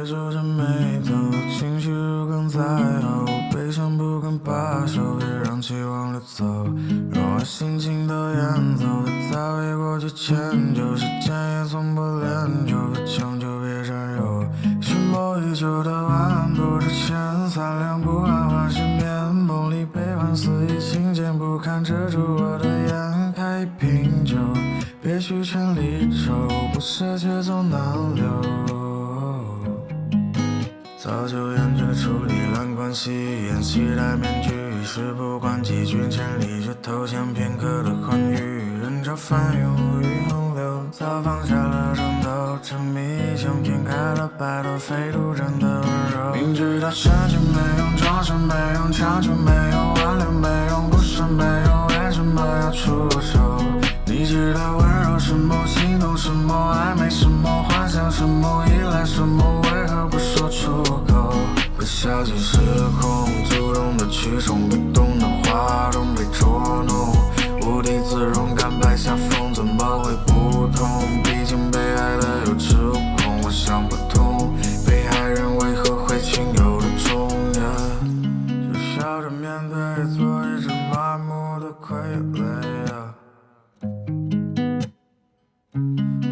皱着眉头，情绪如鲠在喉，悲伤不肯罢手，别让期望流走，让我心情都演奏，别再为过去迁就，时间也从不练就，别强求，别占有，蓄谋已久的挽不之前，三两不安花是面崩里悲欢肆意，情节不堪遮住我的眼，开一瓶酒，别去全力抽，不舍却总难留。早就厌倦了处理烂关系，演戏戴面具，事不关己，拒千里，却投降片刻的欢愉。人潮翻涌，无语横流，早放下了争斗，沉迷想骗开了白头，非独真的温柔。明知道深情没用，装饰没用，强求没用，挽留没用，不舍没用，为什么要出手？你知道温柔什么，心动什么，暧昧什么，幻想什么，依赖什么，为何不说出口？不小心失控，主动的去冲，被动的哗众被捉弄，无地自容，甘拜下风，怎么会不痛？毕竟被爱的有恃无恐，我想不通，被害人为何会情有独钟呀？就笑着面对做一只麻木的傀儡啊，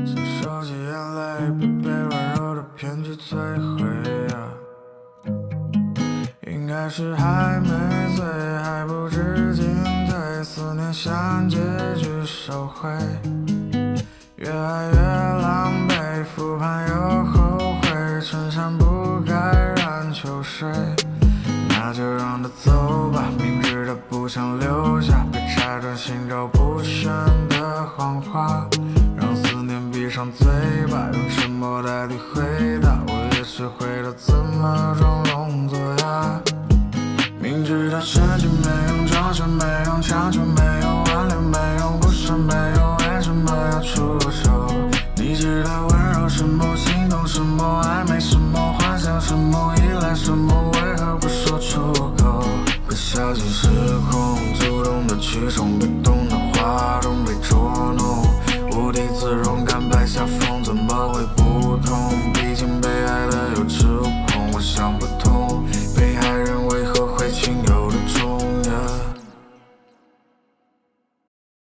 请收起眼泪，别被温柔的骗局摧毁啊。应该是还没醉，还不知进退，思念像结局收回，越爱越狼狈，复盘又后悔，衬衫不该染秋水，那就让它走吧，明知它不想留下，别拆穿心照不宣的谎话，让思念闭上嘴巴，用沉默代替回答，我也学会了怎么装聋作哑。明知道深情没用，装饰没用，强求没用，